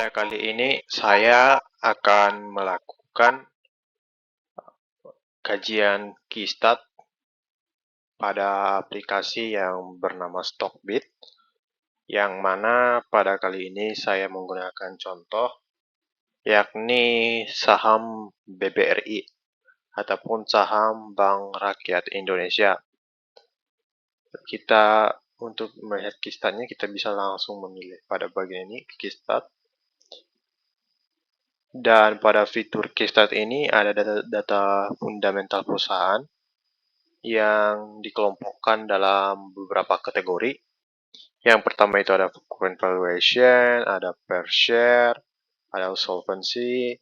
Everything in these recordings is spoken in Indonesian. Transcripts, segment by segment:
Pada kali ini saya akan melakukan kajian Keystat pada aplikasi yang bernama Stockbit, yang mana pada kali ini saya menggunakan contoh yakni saham BBRI ataupun saham Bank Rakyat Indonesia. Untuk melihat Keystatnya, kita bisa langsung memilih pada bagian ini Keystat. Dan pada fitur Keystat ini ada data fundamental perusahaan yang dikelompokkan dalam beberapa kategori. Yang pertama itu ada current valuation, ada per share, ada solvency,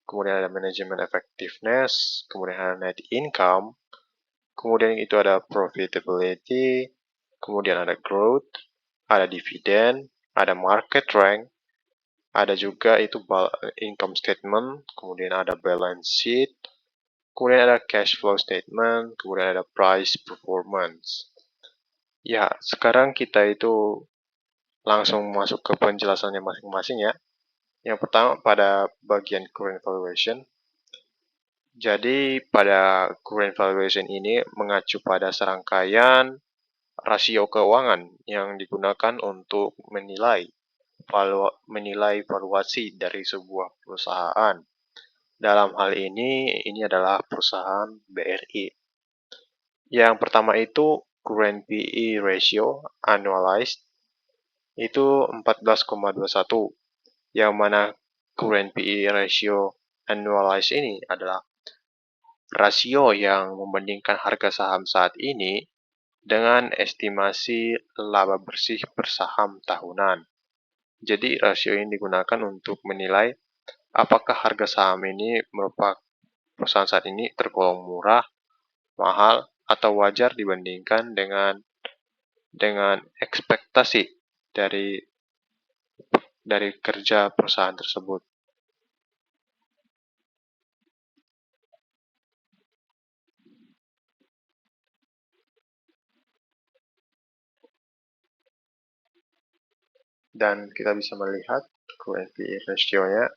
kemudian ada management effectiveness, kemudian ada net income, kemudian itu ada profitability, kemudian ada growth, ada dividend, ada market rank, ada juga itu income statement, kemudian ada balance sheet, kemudian ada cash flow statement, kemudian ada price performance. Ya, sekarang kita itu langsung masuk ke penjelasannya masing-masing ya. Yang pertama pada bagian current valuation. Jadi pada current valuation ini mengacu pada serangkaian rasio keuangan yang digunakan untuk menilai valuasi dari sebuah perusahaan. Dalam hal ini adalah perusahaan BRI. Yang pertama itu current PE ratio annualized itu 14,21, yang mana current PE ratio annualized ini adalah rasio yang membandingkan harga saham saat ini dengan estimasi laba bersih per saham tahunan. Jadi rasio ini digunakan untuk menilai apakah harga saham ini merupakan perusahaan saat ini tergolong murah, mahal, atau wajar dibandingkan dengan ekspektasi dari kerja perusahaan tersebut. Dan kita bisa melihat current PE ratio-nya.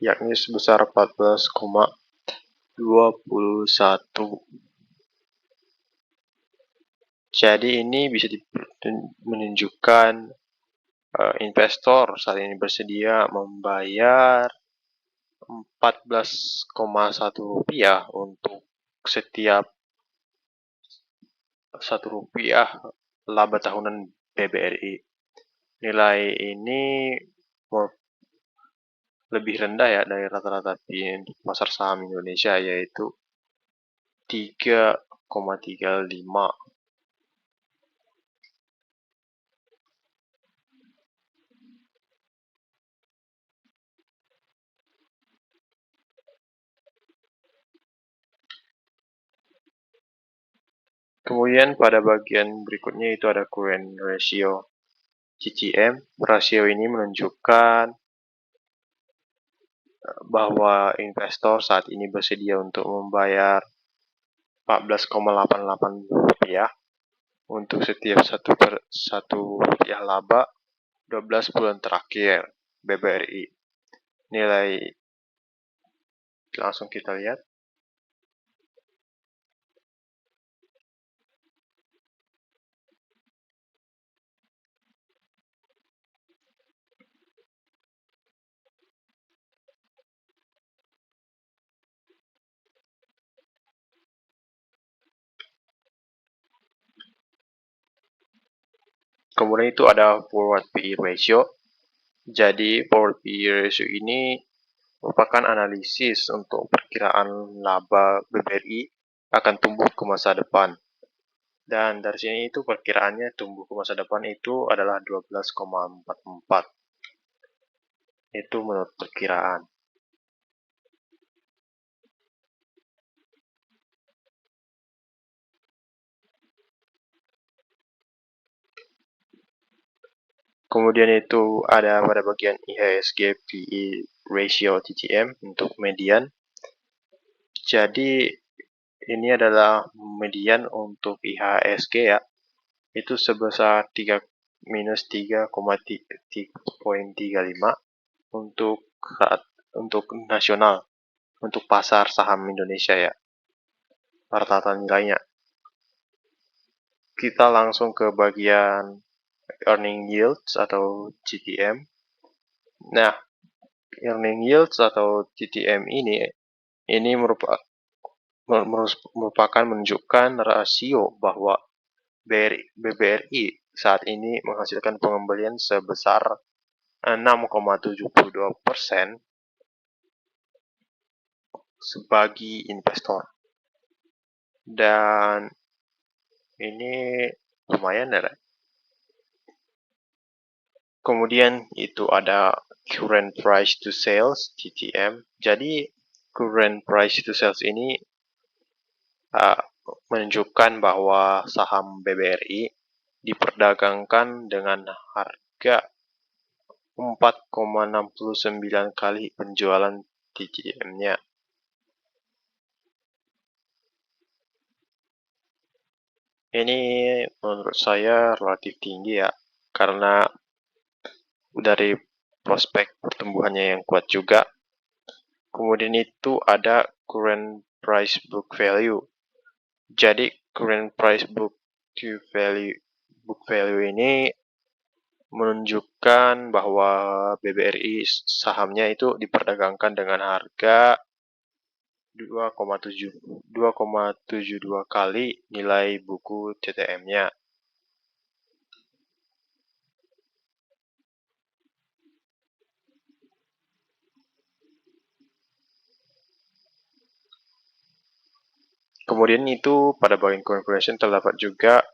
Yakni sebesar 14,21. Jadi ini bisa menunjukkan investor saat ini bersedia membayar 14,1 rupiah untuk setiap 1 rupiah laba tahunan BBRI. Nilai ini lebih rendah ya dari rata-rata untuk pasar saham Indonesia, yaitu 3,35. Kemudian pada bagian berikutnya itu ada current ratio CCM. Rasio ini menunjukkan bahwa investor saat ini bersedia untuk membayar 14,88 rupiah untuk setiap 1 rupiah laba 12 bulan terakhir BBRI. Nilai langsung kita lihat. Kemudian itu ada forward PE ratio. Jadi forward PE ratio ini merupakan analisis untuk perkiraan laba BBRI akan tumbuh ke masa depan. Dan dari sini itu perkiraannya tumbuh ke masa depan itu adalah 12,44. Itu menurut perkiraan. Kemudian itu ada pada bagian IHSG PE ratio TTM untuk median. Jadi ini adalah median untuk IHSG ya, itu sebesar minus 3,35 untuk nasional, untuk pasar saham Indonesia ya, rata-rata nilainya. Kita langsung ke bagian earning yields atau GTM. Nah, earning yields atau GTM ini merupakan menunjukkan rasio bahwa BBRI saat ini menghasilkan pengembalian sebesar 6,72% sebagai investor. Dan ini lumayan ya. Kemudian itu ada current price to sales (GTM). Jadi current price to sales ini menunjukkan bahwa saham BBRI diperdagangkan dengan harga 4,69 kali penjualan GTM-nya. Ini menurut saya relatif tinggi ya, karena dari prospek pertumbuhannya yang kuat juga. Kemudian itu ada current price book value. Jadi current price book value ini menunjukkan bahwa BBRI sahamnya itu diperdagangkan dengan harga 2,72 kali nilai buku CTM-nya. Kemudian itu pada bagian conclusion terdapat juga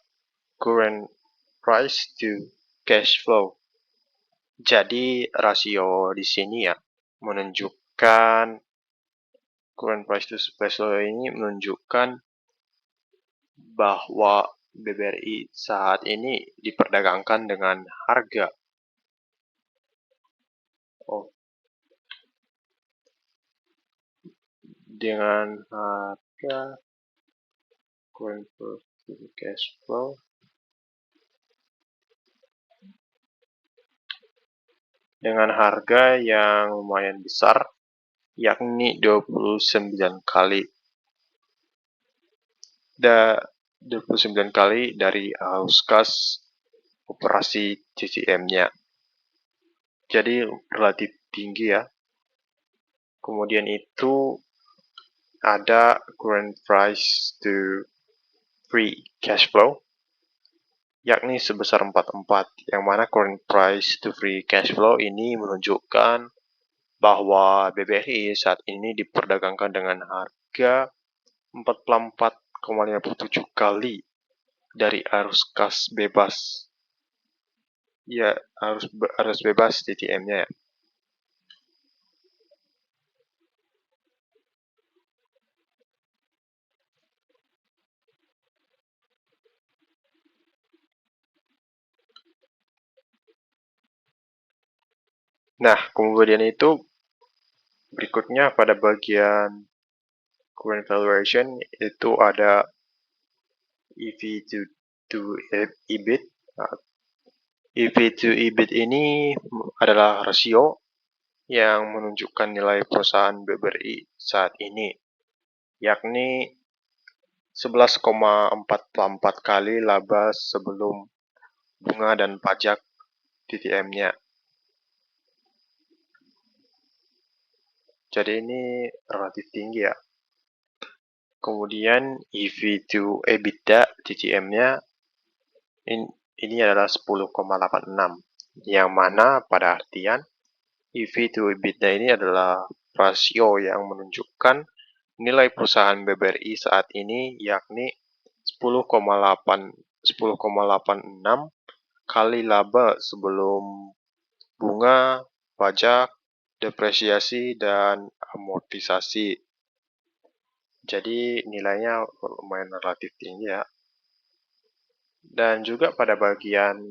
current price to cash flow. Jadi rasio di sini ya menunjukkan current price to cash flow ini menunjukkan bahwa BBRI saat ini diperdagangkan dengan harga current price to cash flow dengan harga yang lumayan besar, yakni 29 kali. 29 kali dari arus kas operasi CCM-nya. Jadi relatif tinggi ya. Kemudian itu ada current price to free cash flow, yakni sebesar 44, yang mana current price to free cash flow ini menunjukkan bahwa BBRI saat ini diperdagangkan dengan harga 44,57 kali dari arus kas bebas. Ya, arus bebas TTM-nya ya. Nah, kemudian itu berikutnya pada bagian current valuation itu ada EV to EBIT. EV to EBIT ini adalah rasio yang menunjukkan nilai perusahaan BBRI saat ini, yakni 11,44 kali laba sebelum bunga dan pajak TTM-nya. Jadi ini relatif tinggi ya. Kemudian EV to EBITDA TTM-nya ini adalah 10,86, yang mana pada artian EV to EBITDA ini adalah rasio yang menunjukkan nilai perusahaan BBRI saat ini, yakni 10,86 kali laba sebelum bunga, pajak, depresiasi, dan amortisasi. Jadi nilainya lumayan relatif tinggi ya. Dan juga pada bagian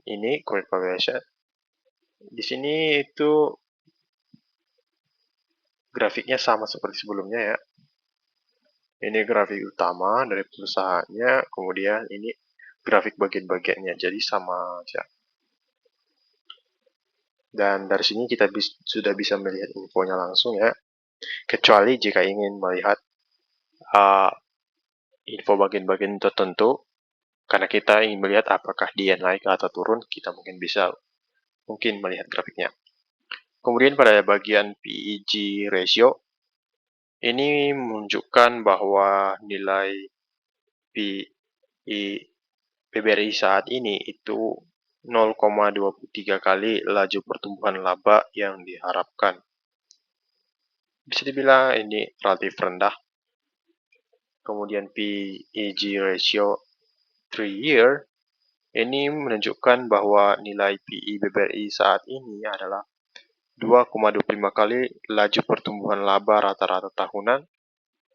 ini current valuation, di sini itu grafiknya sama seperti sebelumnya ya. Ini grafik utama dari perusahaannya, kemudian ini grafik bagian-bagiannya, jadi sama aja. Dan dari sini kita sudah bisa melihat infonya langsung ya. Kecuali jika ingin melihat info bagian-bagian tertentu, karena kita ingin melihat apakah dia naik atau turun, kita mungkin bisa melihat grafiknya. Kemudian pada bagian PEG ratio, ini menunjukkan bahwa nilai BBRI saat ini itu 0,23 kali laju pertumbuhan laba yang diharapkan. Bisa dibilang ini relatif rendah. Kemudian PEG ratio 3 year, ini menunjukkan bahwa nilai PE BBRI saat ini adalah 2,25 kali laju pertumbuhan laba rata-rata tahunan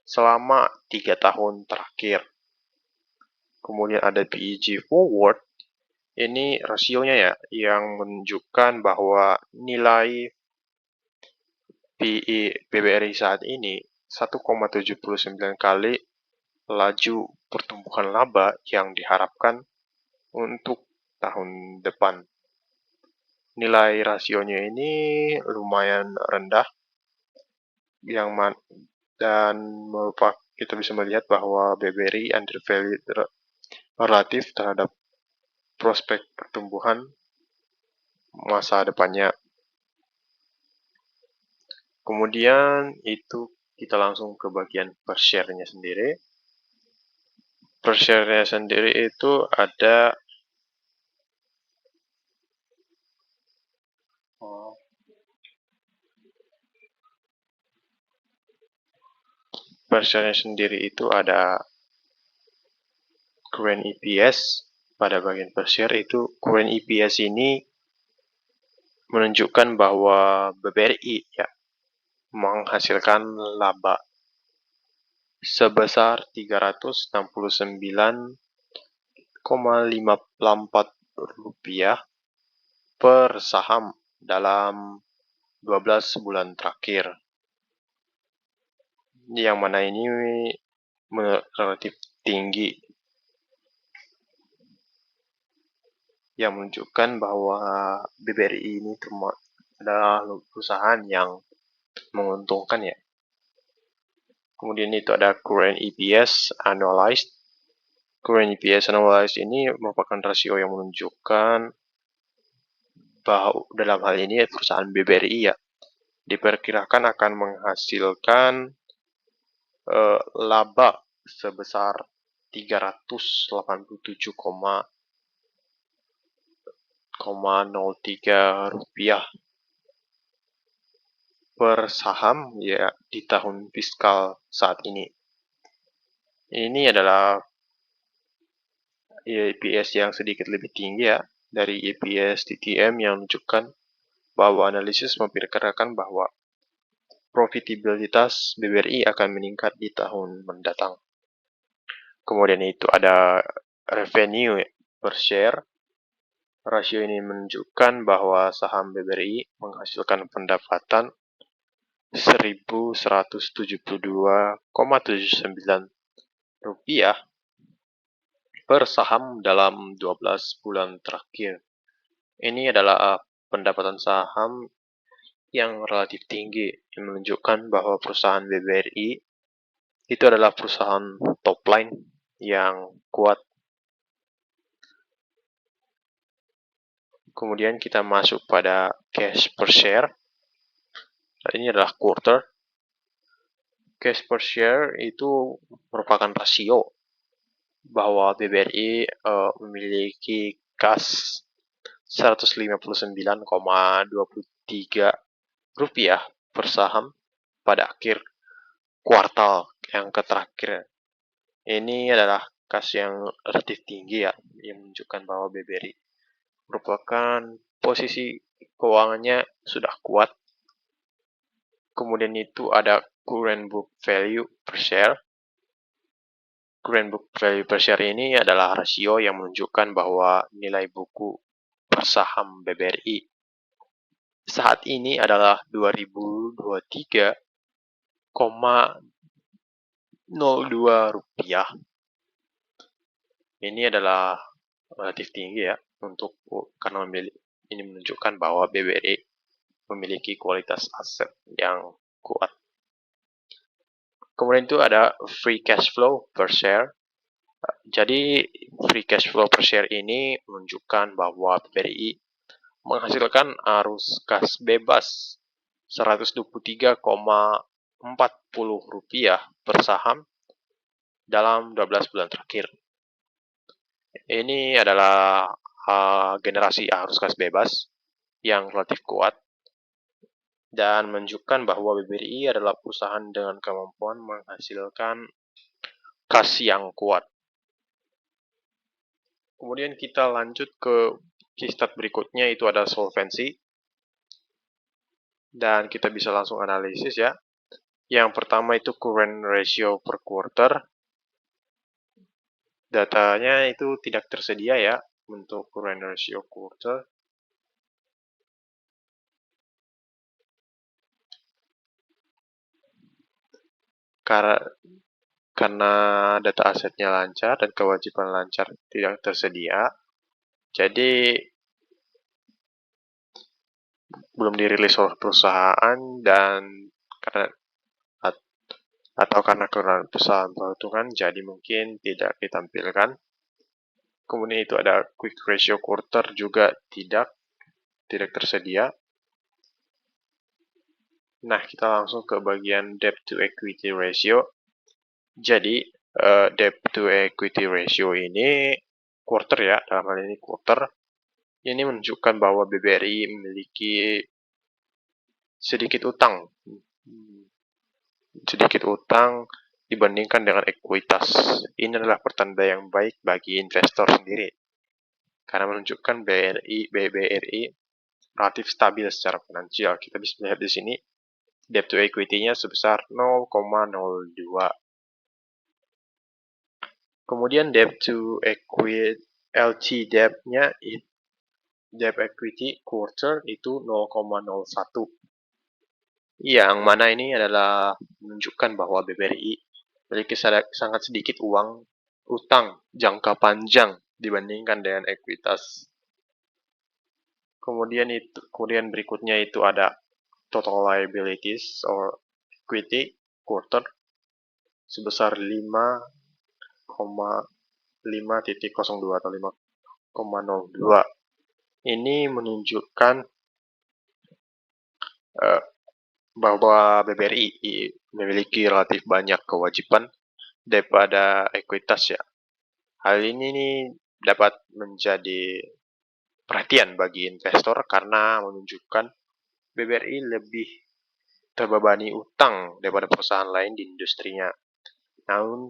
selama 3 tahun terakhir. Kemudian ada PEG forward, ini rasionya ya, yang menunjukkan bahwa nilai PE BBRI saat ini 1,79 kali laju pertumbuhan laba yang diharapkan untuk tahun depan. Nilai rasionya ini lumayan rendah, dan kita bisa melihat bahwa BBRI undervalued relatif terhadap prospek pertumbuhan masa depannya. Kemudian itu kita langsung ke bagian per share-nya sendiri. Per share-nya sendiri itu ada per share-nya sendiri itu ada current EPS. Pada bagian per share itu current EPS ini menunjukkan bahwa BBRI ya menghasilkan laba sebesar 369,54 rupiah per saham dalam 12 bulan terakhir. Yang mana ini relatif tinggi, yang menunjukkan bahwa BBRI ini adalah perusahaan yang menguntungkan ya. Kemudian itu ada current EPS annualized. Current EPS annualized ini merupakan rasio yang menunjukkan bahwa dalam hal ini perusahaan BBRI ya diperkirakan akan menghasilkan laba sebesar 387,03 rupiah per saham ya di tahun fiskal saat ini. Ini adalah EPS yang sedikit lebih tinggi ya dari EPS TTM yang menunjukkan bahwa analisis memperkirakan bahwa profitabilitas BBRI akan meningkat di tahun mendatang. Kemudian itu ada revenue per share. Rasio ini menunjukkan bahwa saham BBRI menghasilkan pendapatan 1.172,79 rupiah per saham dalam 12 bulan terakhir. Ini adalah pendapatan saham yang relatif tinggi, yang menunjukkan bahwa perusahaan BBRI itu adalah perusahaan top line yang kuat. Kemudian kita masuk pada cash per share. Ini adalah quarter. Cash per share itu merupakan rasio bahwa BBRI memiliki kas 159,23 rupiah per saham pada akhir kuartal yang terakhir. Ini adalah kas yang relatif tinggi ya, yang menunjukkan bahwa BBRI merupakan posisi keuangannya sudah kuat. Kemudian itu ada current book value per share. Current book value per share ini adalah rasio yang menunjukkan bahwa nilai buku per saham BBRI saat ini adalah 2023 rupiah. Ini adalah relatif tinggi ya karena ini menunjukkan bahwa BBRI memiliki kualitas aset yang kuat. Kemudian itu ada free cash flow per share. Jadi free cash flow per share ini menunjukkan bahwa BBRI menghasilkan arus kas bebas Rp123,40 per saham dalam 12 bulan terakhir. Ini adalah generasi arus kas bebas yang relatif kuat dan menunjukkan bahwa BBRI adalah perusahaan dengan kemampuan menghasilkan kas yang kuat. Kemudian kita lanjut ke stat berikutnya, itu ada solvency. Dan kita bisa langsung analisis ya. Yang pertama itu current ratio per quarter. Datanya itu tidak tersedia ya untuk current ratio quarter. Karena data asetnya lancar dan kewajiban lancar tidak tersedia, jadi belum dirilis oleh perusahaan dan karena perusahaan perhitungan, jadi mungkin tidak ditampilkan. Kemudian itu ada quick ratio quarter juga tidak tersedia. Nah, kita langsung ke bagian debt to equity ratio. Jadi, debt to equity ratio ini quarter ya, dalam hal ini quarter. Ini menunjukkan bahwa BBRI memiliki sedikit utang dibandingkan dengan ekuitas. Ini adalah pertanda yang baik bagi investor sendiri, karena menunjukkan BBRI relatif stabil secara finansial. Kita bisa melihat di sini debt to equity-nya sebesar 0,02. Kemudian debt to equity LTDEP-nya debt equity quarter itu 0,01. Yang mana ini adalah menunjukkan bahwa BBRI memiliki sangat sedikit utang jangka panjang dibandingkan dengan ekuitas. Kemudian berikutnya itu ada total liabilities or equity quarter sebesar 5,02 atau 5,02. Ini menunjukkan bahwa BBRI memiliki relatif banyak kewajiban daripada ekuitas ya. Hal ini dapat menjadi perhatian bagi investor karena menunjukkan BBRI lebih terbebani utang daripada perusahaan lain di industrinya. Namun,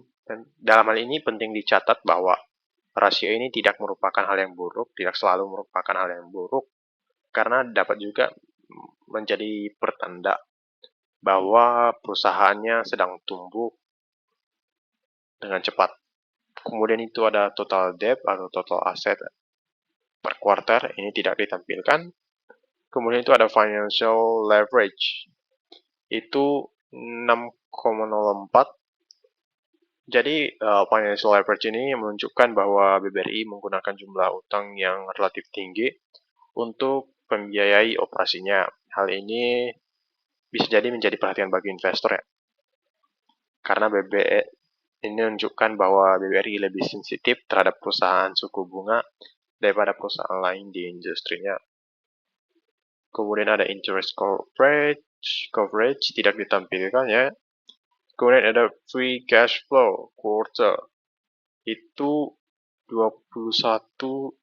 dalam hal ini penting dicatat bahwa rasio ini tidak merupakan hal yang buruk, tidak selalu merupakan hal yang buruk, karena dapat juga menjadi pertanda bahwa perusahaannya sedang tumbuh dengan cepat. Kemudian itu ada total debt atau total asset per quarter, ini tidak ditampilkan. Kemudian itu ada financial leverage, itu 6,04. Jadi financial leverage ini menunjukkan bahwa BBRI menggunakan jumlah utang yang relatif tinggi untuk membiayai operasinya. Hal ini bisa jadi menjadi perhatian bagi investor ya. Karena BBRI ini menunjukkan bahwa BBRI lebih sensitif terhadap perusahaan suku bunga daripada perusahaan lain di industrinya. Kemudian ada interest coverage tidak ditampilkan ya. Kemudian ada free cash flow quarter, itu 21.991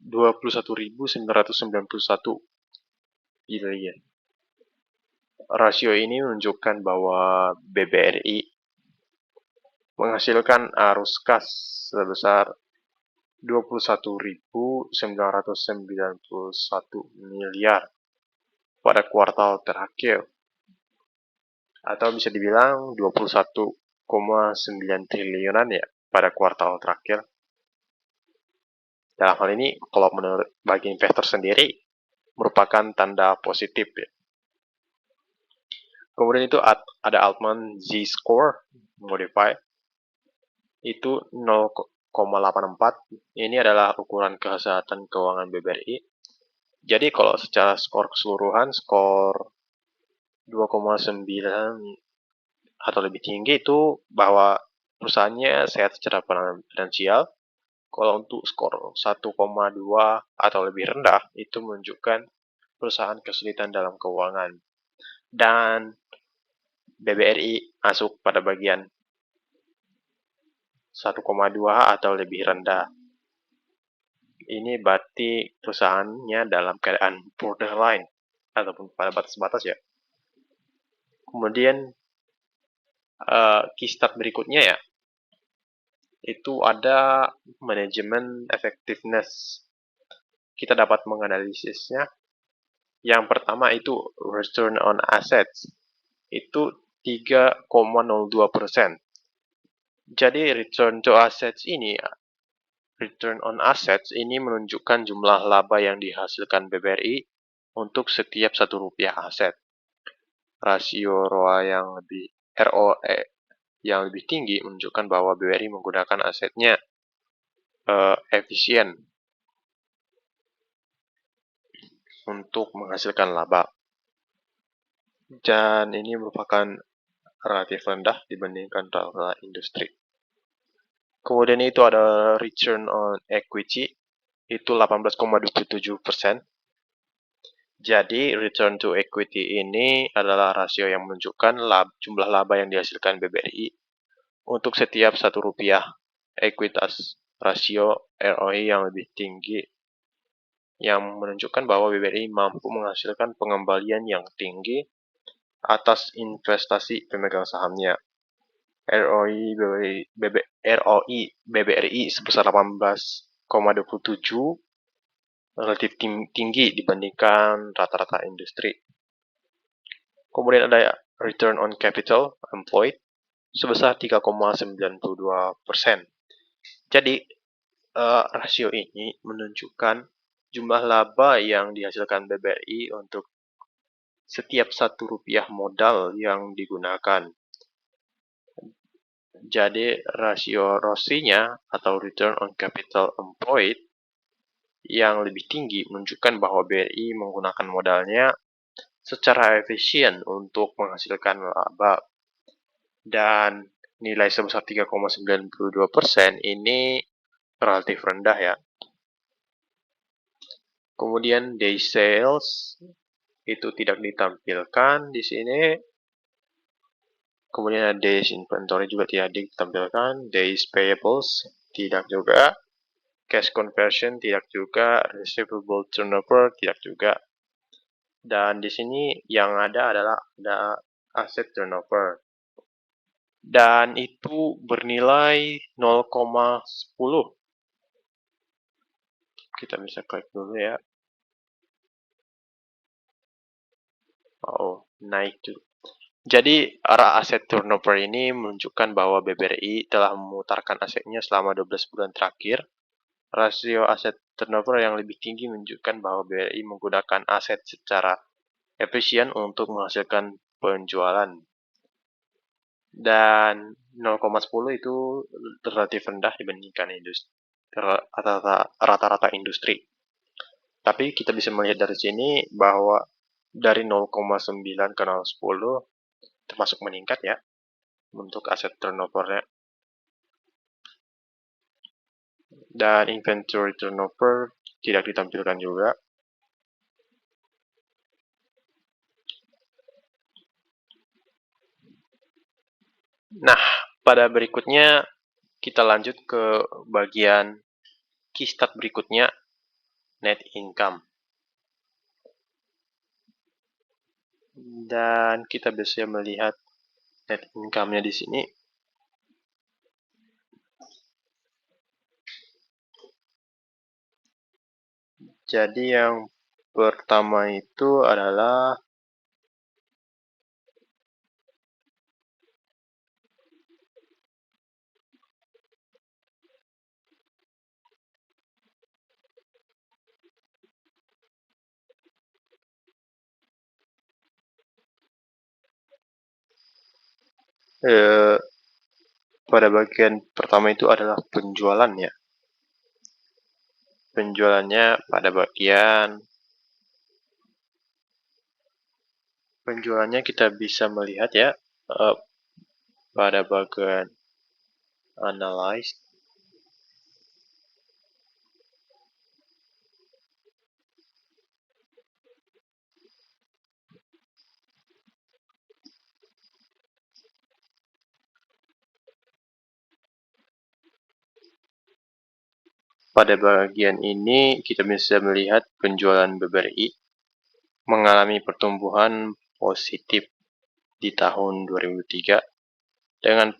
miliar. Rasio ini menunjukkan bahwa BBRI menghasilkan arus kas sebesar 21.991 miliar pada kuartal terakhir, atau bisa dibilang 21,9 triliunan ya pada kuartal terakhir. Dalam hal ini, kalau menurut bagi investor sendiri, merupakan tanda positif ya. Kemudian itu ada Altman Z-score modify itu 0,84. Ini adalah ukuran kesehatan keuangan BBRI. Jadi kalau secara skor keseluruhan, skor 2,9 atau lebih tinggi itu bahwa perusahaannya sehat secara finansial. Kalau untuk skor 1,2 atau lebih rendah, itu menunjukkan perusahaan kesulitan dalam keuangan. Dan BBRI masuk pada bagian 1,2 atau lebih rendah. Ini berarti perusahaannya dalam keadaan borderline ataupun pada batas-batas ya. Kemudian key start berikutnya ya, itu ada manajemen effectiveness. Kita dapat menganalisisnya. Yang pertama itu return on assets. Itu 3,02%. Jadi return on assets ini menunjukkan jumlah laba yang dihasilkan BBRI untuk setiap Rp1 aset. Rasio ROE yang lebih tinggi menunjukkan bahwa BBRI menggunakan asetnya efisien untuk menghasilkan laba. Dan ini merupakan relatif rendah dibandingkan rata-rata industri. Kemudian itu ada return on equity, itu 18,27%. Jadi return to equity ini adalah rasio yang menunjukkan jumlah laba yang dihasilkan BBRI untuk setiap Rp1. Ekuitas rasio ROE yang lebih tinggi yang menunjukkan bahwa BBRI mampu menghasilkan pengembalian yang tinggi atas investasi pemegang sahamnya. ROI BBRI sebesar 18,27, relatif tinggi dibandingkan rata-rata industri. Kemudian ada return on capital employed sebesar 3,92%. Jadi rasio ini menunjukkan jumlah laba yang dihasilkan BBRI untuk setiap Rp1 modal yang digunakan. Jadi rasio ROCE-nya atau return on capital employed yang lebih tinggi menunjukkan bahwa BRI menggunakan modalnya secara efisien untuk menghasilkan laba. Dan nilai sebesar 3,92% ini relatif rendah ya. Kemudian day sales itu tidak ditampilkan di sini. Kemudian ada days inventory juga tidak ditampilkan, days payables tidak juga, cash conversion tidak juga, receivable turnover tidak juga. Dan di sini yang ada adalah ada asset turnover. Dan itu bernilai 0,10. Kita bisa klik dulu ya. Oh, naik tuh. Jadi, arah aset turnover ini menunjukkan bahwa BBRI telah memutarkan asetnya selama 12 bulan terakhir. Rasio aset turnover yang lebih tinggi menunjukkan bahwa BBRI menggunakan aset secara efisien untuk menghasilkan penjualan. Dan 0,10 itu relatif rendah dibandingkan rata-rata industri. Tapi kita bisa melihat dari sini bahwa dari 0,9 ke 0,10 termasuk meningkat ya untuk aset turnover-nya. Dan inventory turnover tidak ditampilkan juga. Nah, pada berikutnya kita lanjut ke bagian key stat berikutnya, net income. Dan kita bisa melihat net income-nya di sini. Jadi yang pertama itu adalah Eh, pada bagian pertama itu adalah penjualannya. Penjualannya pada bagian penjualannya kita bisa melihat ya, eh, pada bagian analyze. Pada bagian ini kita bisa melihat penjualan BBRI mengalami pertumbuhan positif di tahun 2003 dengan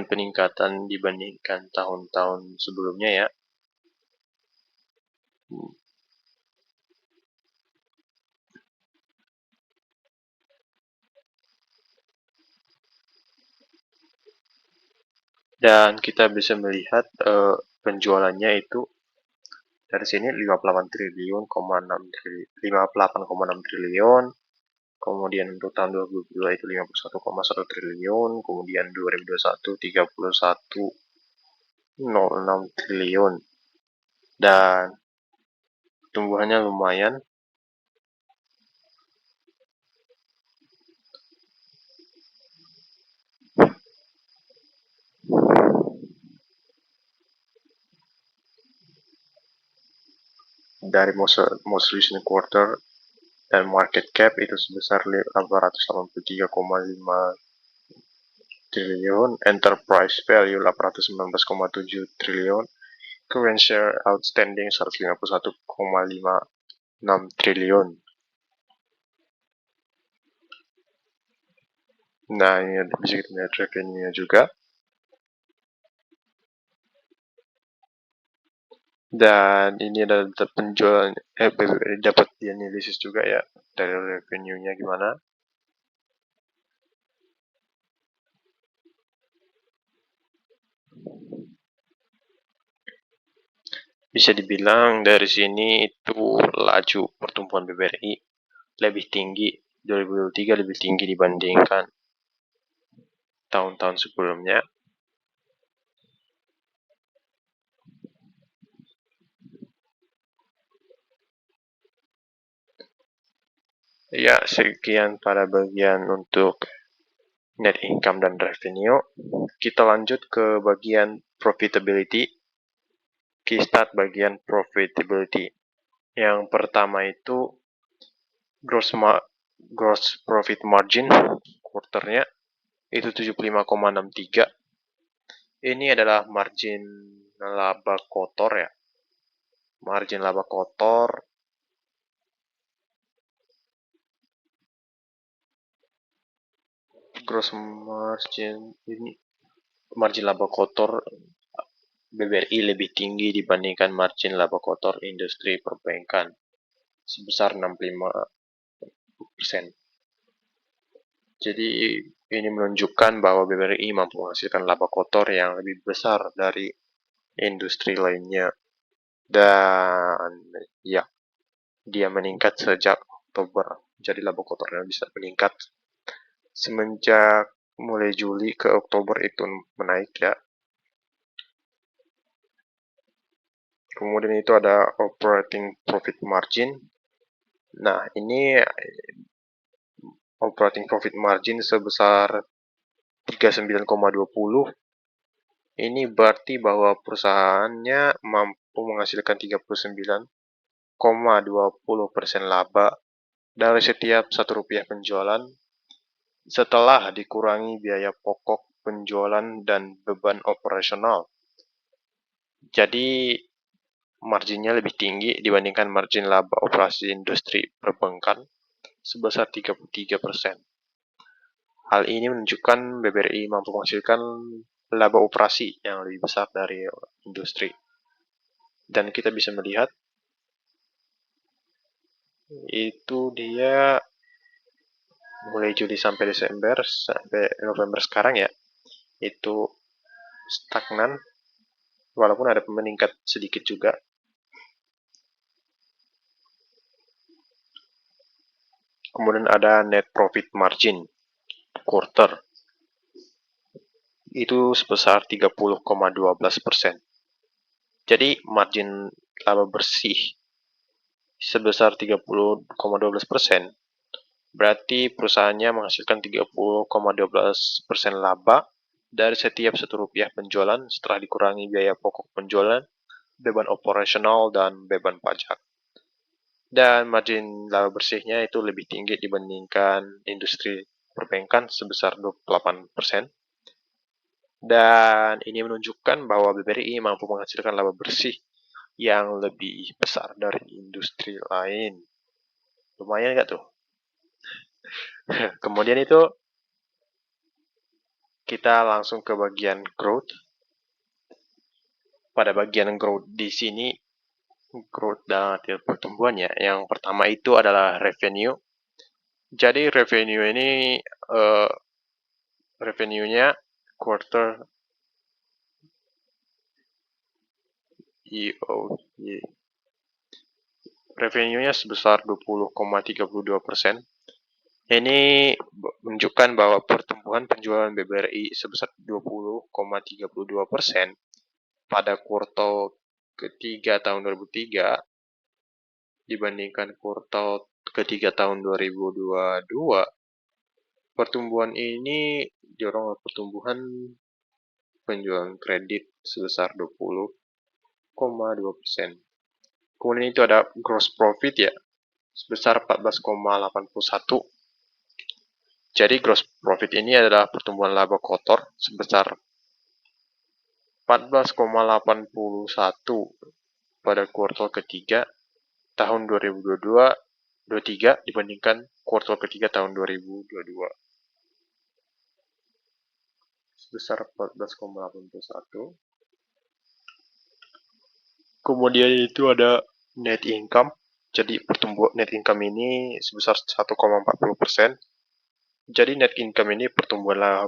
peningkatan dibandingkan tahun-tahun sebelumnya ya. Dan kita bisa melihat penjualannya itu dari sini 58,6 triliun, kemudian untuk tahun 2002 itu 51,1 triliun, kemudian 2021 30,6 triliun, dan tumbuhannya lumayan. Dari most recent quarter dan market cap itu sebesar 883,5 triliun, enterprise value 819,7 triliun, current share outstanding 151,56 triliun. Nah, ini bisa kita lihat revenue-nya juga. Dan ini adalah penjualan, dapat dianalisis juga ya dari revenue-nya gimana. Bisa dibilang dari sini itu laju pertumbuhan BBRI lebih tinggi, 2023 lebih tinggi dibandingkan tahun-tahun sebelumnya. Ya, sekian pada bagian untuk net income dan revenue. Kita lanjut ke bagian profitability. Kita start bagian profitability. Yang pertama itu gross profit margin quarternya itu 75,63. Ini adalah margin laba kotor ya. Margin laba kotor gross margin ini margin laba kotor BBRI lebih tinggi dibandingkan margin laba kotor industri perbankan sebesar 65%. Jadi ini menunjukkan bahwa BBRI mampu menghasilkan laba kotor yang lebih besar dari industri lainnya. Dan ya, dia meningkat sejak Oktober. Jadi laba kotornya bisa meningkat semenjak mulai Juli ke Oktober itu menaik ya. Kemudian itu ada operating profit margin. Nah, ini operating profit margin sebesar 39,20. Ini berarti bahwa perusahaannya mampu menghasilkan 39,20% laba dari setiap Rp1 penjualan setelah dikurangi biaya pokok penjualan dan beban operasional. Jadi marginnya lebih tinggi dibandingkan margin laba operasi industri perbankan sebesar 33%. Hal ini menunjukkan BBRI mampu menghasilkan laba operasi yang lebih besar dari industri. Dan kita bisa melihat itu dia mulai Juli sampai Desember sampai November sekarang ya, itu stagnan walaupun ada meningkat sedikit juga. Kemudian ada net profit margin quarter. itu sebesar 30,12%. Jadi margin laba bersih sebesar 30,12%, berarti perusahaannya menghasilkan 30,12% laba dari setiap Rp1 penjualan setelah dikurangi biaya pokok penjualan, beban operasional, dan beban pajak. Dan margin laba bersihnya itu lebih tinggi dibandingkan industri perbankan sebesar 28%. Dan ini menunjukkan bahwa BBRI mampu menghasilkan laba bersih yang lebih besar dari industri lain. Lumayan nggak tuh? Kemudian itu kita langsung ke bagian growth. Pada bagian growth di sini, growth dan pertumbuhannya, yang pertama itu adalah revenue. Jadi revenue ini revenue-nya quarter revenue-nya sebesar 20,32%. Ini menunjukkan bahwa pertumbuhan penjualan BBRI sebesar 20,32% pada kuartal ketiga tahun 2003 dibandingkan kuartal ketiga tahun 2022. Pertumbuhan ini didorong oleh pertumbuhan penjualan kredit sebesar 20,2%. Kemudian itu ada gross profit ya, sebesar 14,81. Jadi gross profit ini adalah pertumbuhan laba kotor sebesar 14,81 pada kuartal ketiga tahun 2022-23 dibandingkan kuartal ketiga tahun 2022. Sebesar 14,81. Kemudian itu ada net income. Jadi pertumbuhan net income ini sebesar 1,40%. Jadi net income ini pertumbuhan laba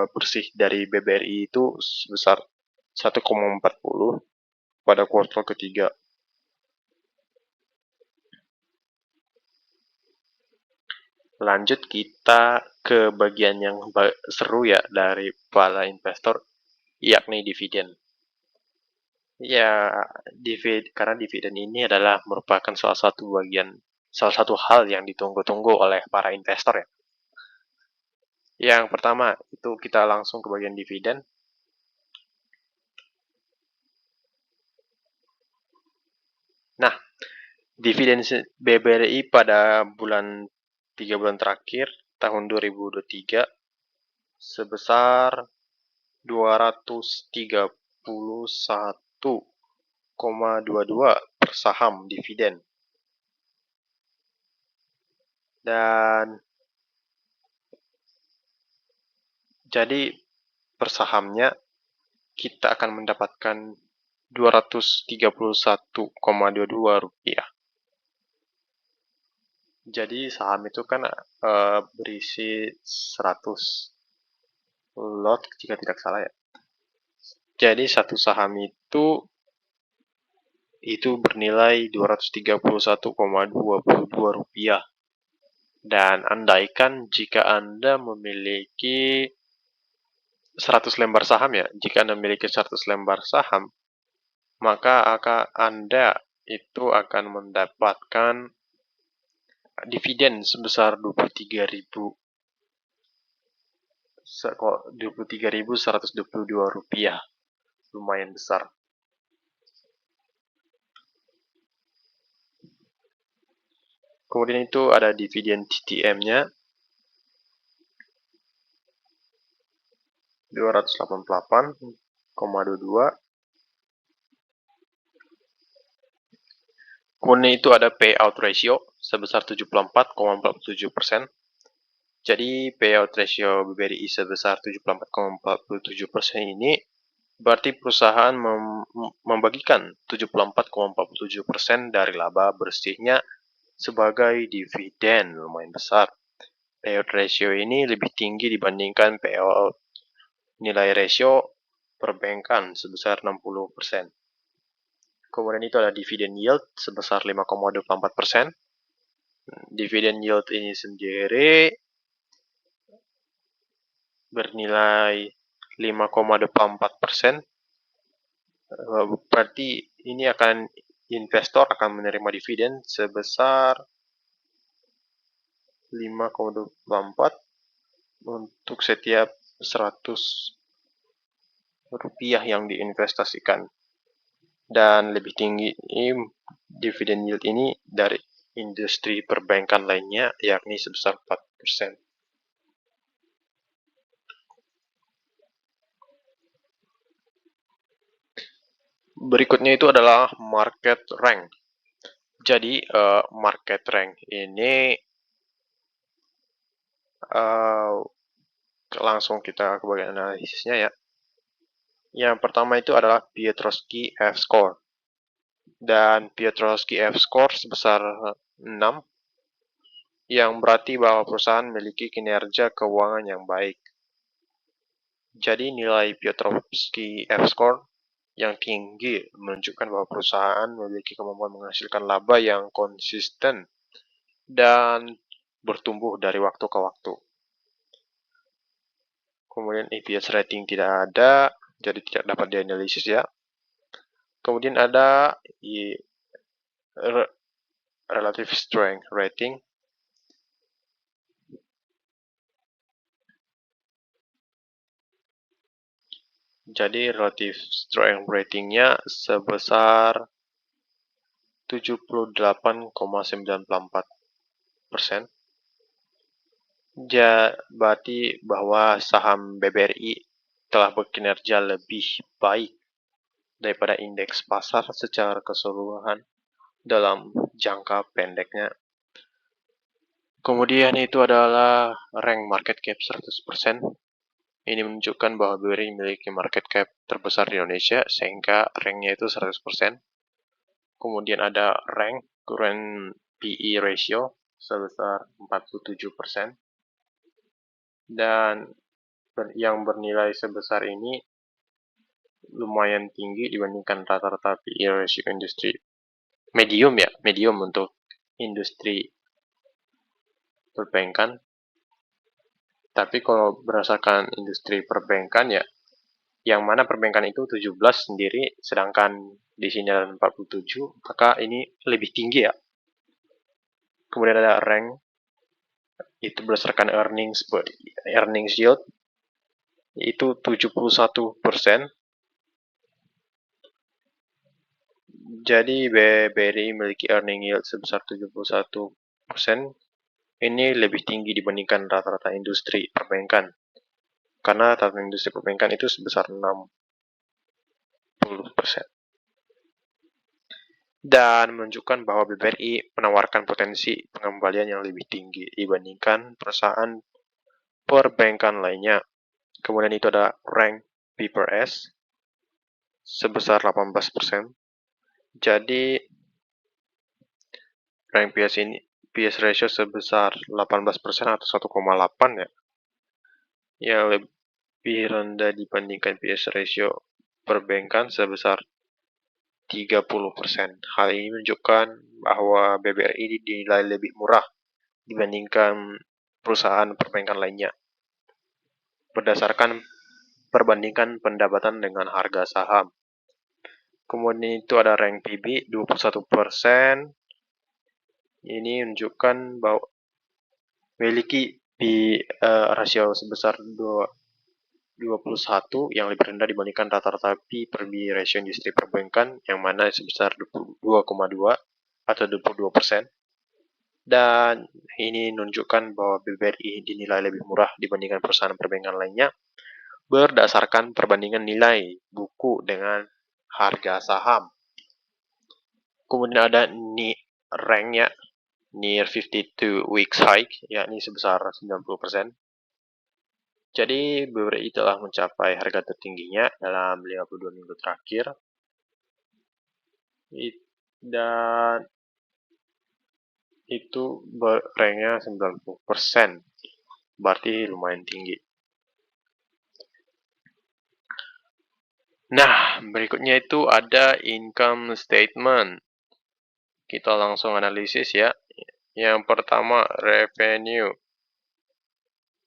bersih dari BBRI itu sebesar 1,40 pada kuartal ketiga. Lanjut kita ke bagian yang seru ya dari para investor, yakni dividen. Ya, karena dividen ini adalah merupakan salah satu hal yang ditunggu-tunggu oleh para investor ya. Yang pertama, itu kita langsung ke bagian dividen. Nah, dividen BBRI pada 3 bulan terakhir tahun 2023 sebesar 231,22 per saham dividen. Dan jadi per sahamnya kita akan mendapatkan Rp231,22. Jadi saham itu kan berisi 100 lot jika tidak salah ya. Jadi satu saham itu bernilai Rp231,22. Dan andaikan jika Anda memiliki 100 lembar saham ya, jika Anda memiliki 100 lembar saham, maka Anda itu akan mendapatkan dividen sebesar Rp23.122. Lumayan besar. Kemudian itu ada dividen TTM-nya 288,22. Kemudian itu ada payout ratio sebesar 74,47%. Jadi payout ratio BBRI sebesar 74,47% ini berarti perusahaan membagikan 74,47% dari laba bersihnya sebagai dividen. Lumayan besar. Payout ratio ini lebih tinggi dibandingkan payout nilai ratio perbankan sebesar 60%. Kemudian itu ada dividen yield sebesar 5,24%. Dividen yield ini sendiri bernilai 5,24%. Berarti ini investor akan menerima dividen sebesar 5,24 untuk setiap 100 rupiah yang diinvestasikan. Dan lebih tinggi dividen yield ini dari industri perbankan lainnya, yakni sebesar 4%. Berikutnya itu adalah market rank. Jadi, market rank ini langsung kita ke bagian analisisnya ya. Yang pertama itu adalah Piotrowski F-score. Dan Piotrowski F-score sebesar 6, yang berarti bahwa perusahaan memiliki kinerja keuangan yang baik. Jadi nilai Piotrowski F-score yang tinggi menunjukkan bahwa perusahaan memiliki kemampuan menghasilkan laba yang konsisten dan bertumbuh dari waktu ke waktu. Kemudian EPS rating tidak ada, jadi tidak dapat dianalisis ya. Kemudian ada relative strength rating. Jadi relative strength ratingnya sebesar 78,94%. Berarti bahwa saham BBRI telah berkinerja lebih baik daripada indeks pasar secara keseluruhan dalam jangka pendeknya. Kemudian itu adalah rank market cap 100%. Ini menunjukkan bahwa BBRI memiliki market cap terbesar di Indonesia sehingga ranknya itu 100%. Kemudian ada rank current PE ratio sebesar 47%. Dan yang bernilai sebesar ini lumayan tinggi dibandingkan rata-rata PE ratio industri. Medium untuk industri perbankan. Tapi kalau berdasarkan industri perbankan ya, yang mana perbankan itu 17 sendiri, sedangkan di sini ada 47, maka ini lebih tinggi ya. Kemudian ada rank, itu berdasarkan earnings yield, itu 71%. Jadi BBRI memiliki earning yield sebesar 71%. Ini lebih tinggi dibandingkan rata-rata industri perbankan. Karena rata-rata industri perbankan itu sebesar 60%. Dan menunjukkan bahwa BBRI menawarkan potensi pengembalian yang lebih tinggi dibandingkan perusahaan perbankan lainnya. Kemudian itu ada rank P/S sebesar 18%. Jadi rank PS ratio sebesar 18% atau 1,8 ya. Yang lebih rendah dibandingkan PS ratio perbankan sebesar 30%. Hal ini menunjukkan bahwa BBRI dinilai lebih murah dibandingkan perusahaan perbankan lainnya berdasarkan perbandingan pendapatan dengan harga saham. Kemudian itu ada rank PB 21%. Ini menunjukkan bahwa memiliki rasio sebesar 21 yang lebih rendah dibandingkan rata-rata P per B ratio industri perbankan yang mana sebesar 22,2 atau 22%. Dan ini menunjukkan bahwa BBRI dinilai lebih murah dibandingkan perusahaan perbankan lainnya berdasarkan perbandingan nilai buku dengan harga saham. Kemudian ada ranknya near 52 weeks high, yakni sebesar 90%. Jadi BBRI telah mencapai harga tertingginya dalam 52 minggu terakhir. Dan itu ranknya 90%. Berarti lumayan tinggi. Nah, berikutnya itu ada income statement. Kita langsung analisis ya. Yang pertama, revenue.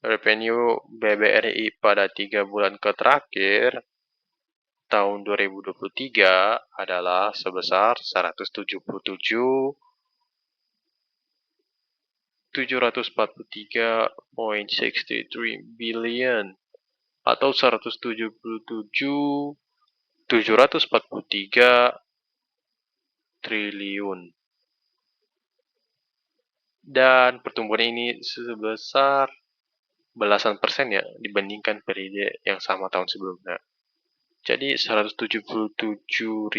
Revenue BBRI pada 3 bulan terakhir tahun 2023 adalah sebesar 177.743.63 billion atau 177.743 triliun. Dan pertumbuhan ini sebesar belasan persen ya dibandingkan periode yang sama tahun sebelumnya. Jadi 177.743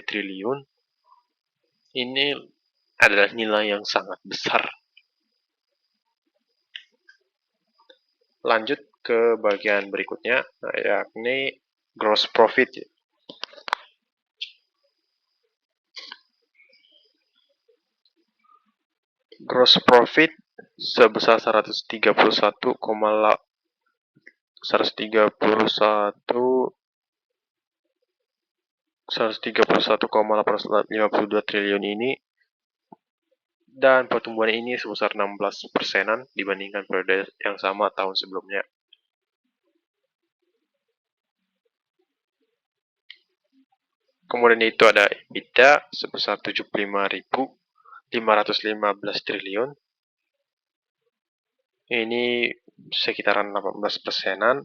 triliun ini adalah nilai yang sangat besar. Lanjut ke bagian berikutnya, yakni gross profit. Gross profit sebesar 131,852 triliun ini, dan pertumbuhan ini sebesar 16%-an dibandingkan periode yang sama tahun sebelumnya. Kemudian itu ada EBITDA sebesar 75.515 triliun. Ini sekitaran 18%-an.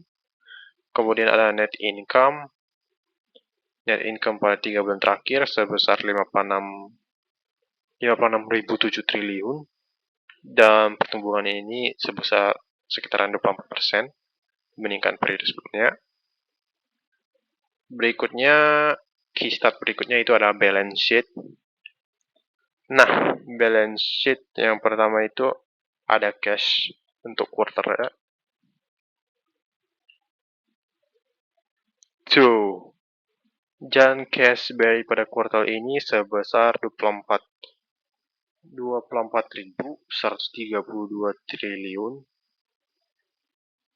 Kemudian ada net income. Net income pada 3 bulan terakhir sebesar 56.007 triliun. Dan pertumbuhan ini sebesar sekitaran 24% dibandingkan periode sebelumnya. Berikutnya, key stat berikutnya itu ada balance sheet. Nah, balance sheet yang pertama itu ada cash untuk quarter ya. Dan cash BRI pada kuartal ini sebesar 24.132 triliun,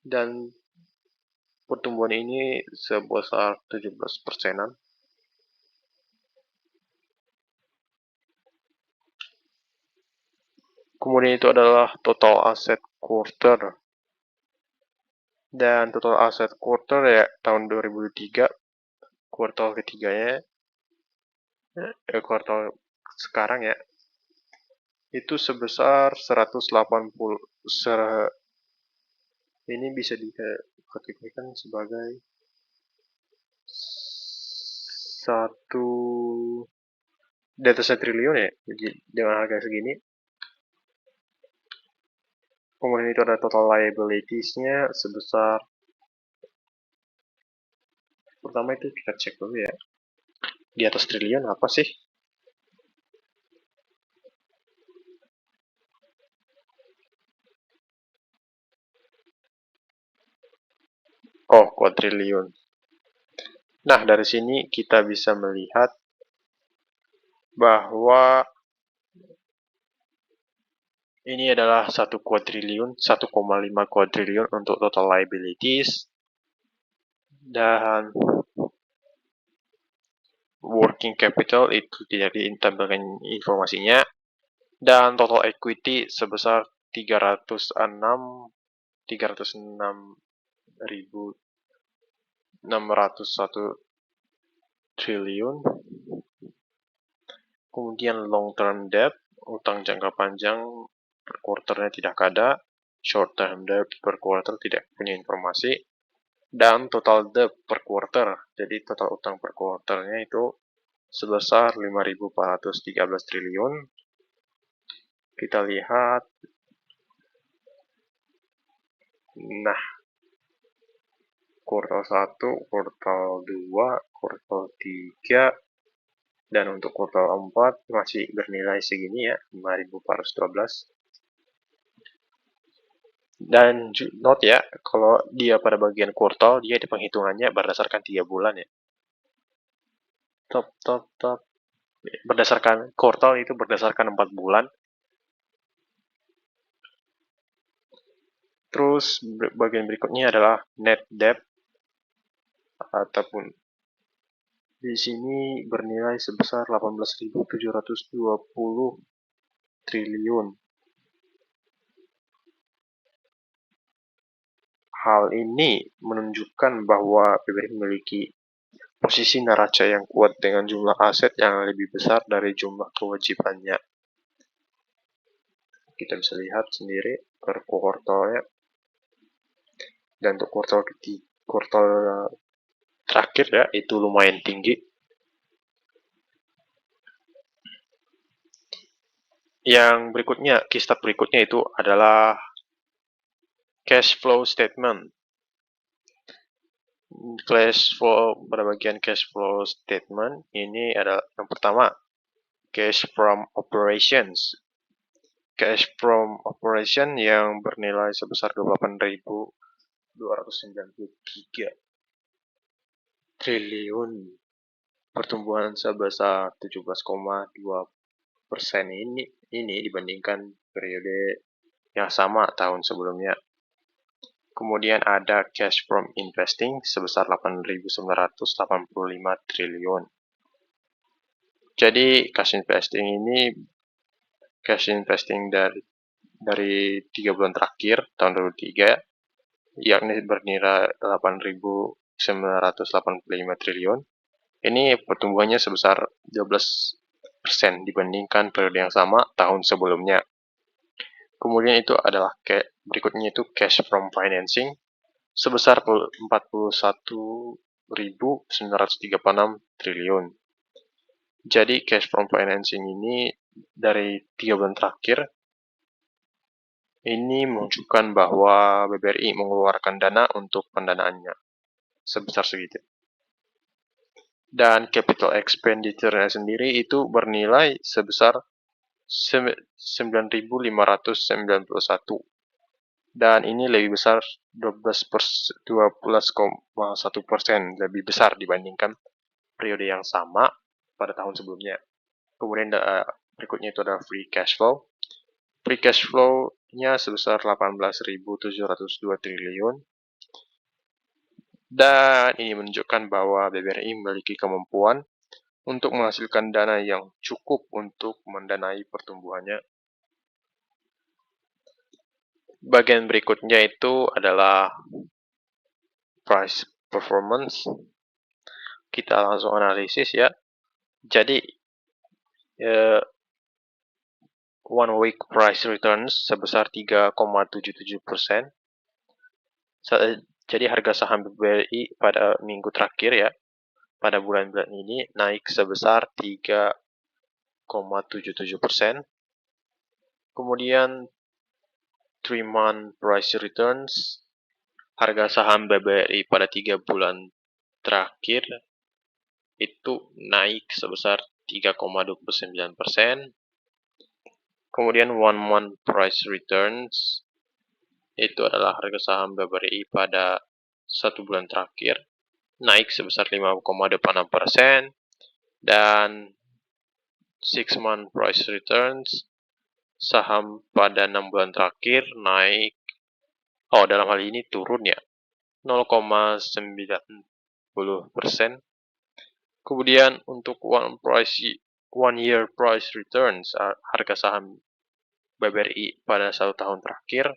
dan pertumbuhan ini sebesar 17%-an. Kemudian itu adalah total asset quarter. Dan total asset quarter ya tahun 2003, kuartal ketiganya, kuartal sekarang ya, itu sebesar 180. Ini bisa dikategorikan sebagai satu di atas 1 triliun ya, dengan harga segini. Kemudian itu ada total liabilities-nya sebesar, pertama itu kita cek dulu ya, di atas triliun apa sih? Oh, kuadriliun. Nah, dari sini kita bisa melihat bahwa ini adalah 1 kuadriliun, 1,5 kuadriliun untuk total liabilities, dan working capital itu tidak ditampilkan informasinya, dan total equity sebesar 306.601 triliun. Kemudian long term debt, utang jangka panjang per quarternya tidak ada, short term debt per quarter tidak punya informasi, dan total debt per quarter, jadi total utang per quarternya itu sebesar 5.413 triliun. Kita lihat, nah, kuartal 1, kuartal 2, kuartal 3, dan untuk kuartal 4 masih bernilai segini ya, 5.412. Dan note ya, kalau dia pada bagian kuartal, dia di penghitungannya berdasarkan 3 bulan ya. Top. Berdasarkan kuartal itu berdasarkan 4 bulan. Terus bagian berikutnya adalah net debt, ataupun di sini bernilai sebesar 18.720 triliun. Hal ini menunjukkan bahwa BBRI memiliki posisi neraca yang kuat dengan jumlah aset yang lebih besar dari jumlah kewajibannya. Kita bisa lihat sendiri per kuartalnya. Dan untuk kuartal terakhir ya, itu lumayan tinggi. Yang berikutnya, keystat berikutnya itu adalah cash flow statement. Pada bagian cash flow statement ini adalah yang pertama, cash from operations. Cash from operation yang bernilai sebesar 28.293 triliun. Pertumbuhan sebesar 17,2% ini dibandingkan periode yang sama tahun sebelumnya. Kemudian ada cash from investing sebesar 8.985 triliun. Jadi cash investing dari 3 bulan terakhir tahun 2023 yakni bernilai 8.985 triliun. Ini pertumbuhannya sebesar 12% dibandingkan periode yang sama tahun sebelumnya. Kemudian itu adalah berikutnya itu cash from financing sebesar 41.936 triliun. Jadi cash from financing ini dari 3 bulan terakhir ini menunjukkan bahwa BBRI mengeluarkan dana untuk pendanaannya sebesar segitu. Dan capital expenditure-nya sendiri itu bernilai sebesar 9.591. Dan ini lebih besar 12,1% lebih besar dibandingkan periode yang sama pada tahun sebelumnya. Kemudian berikutnya itu adalah free cash flow. Free cash flow-nya sebesar 18.702 triliun. Dan ini menunjukkan bahwa BBRI memiliki kemampuan untuk menghasilkan dana yang cukup untuk mendanai pertumbuhannya. Bagian berikutnya itu adalah price performance. Kita langsung analisis ya. Jadi one week price returns sebesar 3,77%. Jadi harga saham BBRI pada minggu terakhir ya, pada bulan-bulan ini naik sebesar 3,77%. Kemudian 3-month price returns, harga saham BBRI pada 3 bulan terakhir itu naik sebesar 3,29%. Kemudian 1-month price returns, itu adalah harga saham BBRI pada 1 bulan terakhir, naik sebesar 5,86%. Dan 6-month price returns, saham pada 6 bulan terakhir naik, dalam hal ini turun ya, 0,90%. Kemudian untuk 1 year price returns, harga saham BBRI pada 1 tahun terakhir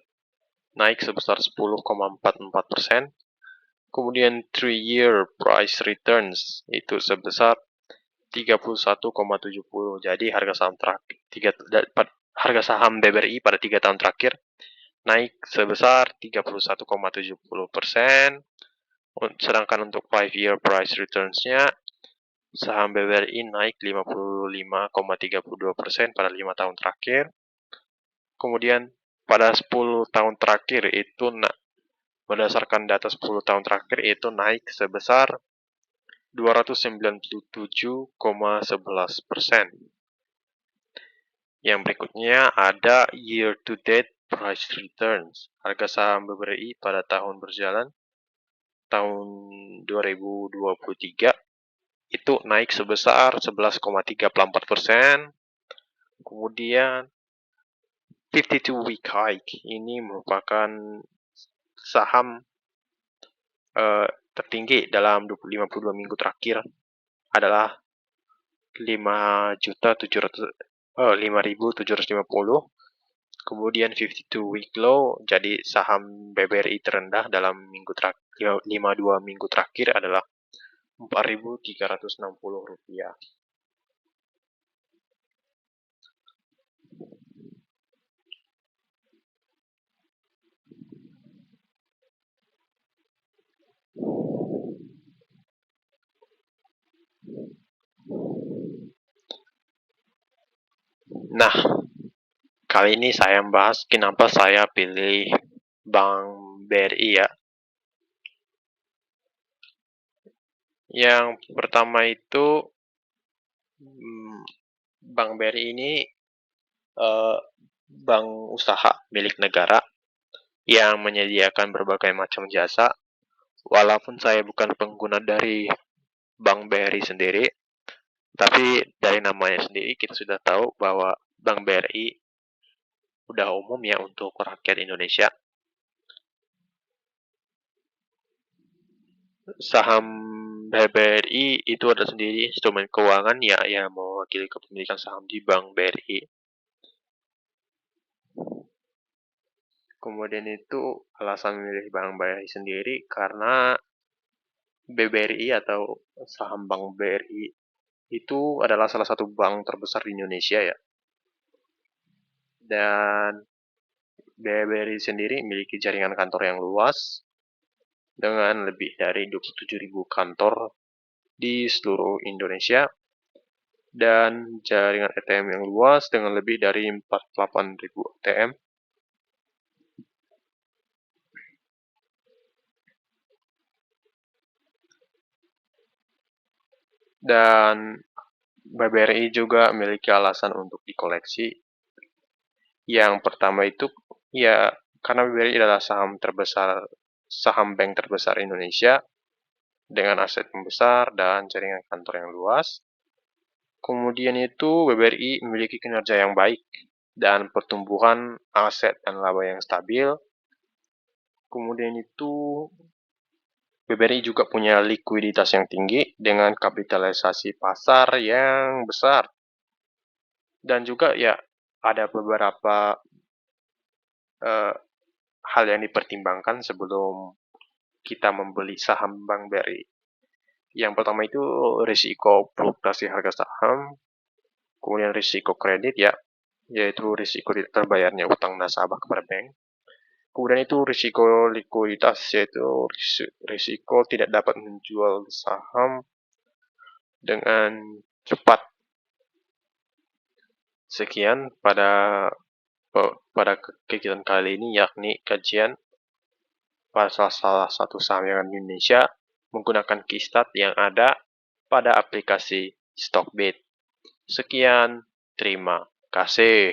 naik sebesar 10,44%. Kemudian 3 year price returns itu sebesar 31,70. Jadi harga saham BBRI pada 3 tahun terakhir naik sebesar 31,70%. Sedangkan untuk 5 year price returns-nya saham BBRI naik 55,32% pada 5 tahun terakhir. Kemudian pada 10 tahun terakhir itu berdasarkan data 10 tahun terakhir itu naik sebesar 297,11%. Yang berikutnya ada year to date price returns. Harga saham BBRI pada tahun berjalan tahun 2023 itu naik sebesar 11,34%. Kemudian 52 week high ini merupakan saham tertinggi dalam 52 minggu terakhir adalah 5.750. Kemudian 52 week low, jadi saham BBRI terendah dalam 52 minggu terakhir adalah Rp4.360. Nah, kali ini saya membahas kenapa saya pilih Bank BRI ya. Yang pertama itu, Bank BRI ini bank usaha milik negara yang menyediakan berbagai macam jasa. Walaupun saya bukan pengguna dari Bank BRI sendiri, tapi dari namanya sendiri kita sudah tahu bahwa Bank BRI udah umum ya untuk rakyat Indonesia. Saham BRI itu ada sendiri instrumen keuangan ya yang mewakili kepemilikan saham di Bank BRI. Kemudian itu alasan memilih Bank BRI sendiri karena BBRI atau saham Bank BRI itu adalah salah satu bank terbesar di Indonesia ya. Dan BBRI sendiri memiliki jaringan kantor yang luas dengan lebih dari 27.000 kantor di seluruh Indonesia dan jaringan ATM yang luas dengan lebih dari 48.000 ATM. Dan BBRI juga memiliki alasan untuk dikoleksi. Yang pertama itu ya karena BBRI adalah saham bank terbesar Indonesia dengan aset yang besar dan jaringan kantor yang luas. Kemudian itu BBRI memiliki kinerja yang baik dan pertumbuhan aset dan laba yang stabil. Kemudian itu BBRI juga punya likuiditas yang tinggi dengan kapitalisasi pasar yang besar. Dan juga ya ada beberapa hal yang dipertimbangkan sebelum kita membeli saham Bank BRI. Yang pertama itu risiko fluktuasi harga saham, kemudian risiko kredit ya, yaitu risiko tidak terbayarnya utang nasabah kepada bank. Kemudian itu risiko likuiditas, yaitu risiko tidak dapat menjual saham dengan cepat. Sekian pada kegiatan kali ini, yakni kajian pada salah satu saham yang di Indonesia menggunakan Keystat yang ada pada aplikasi Stockbit. Sekian, terima kasih.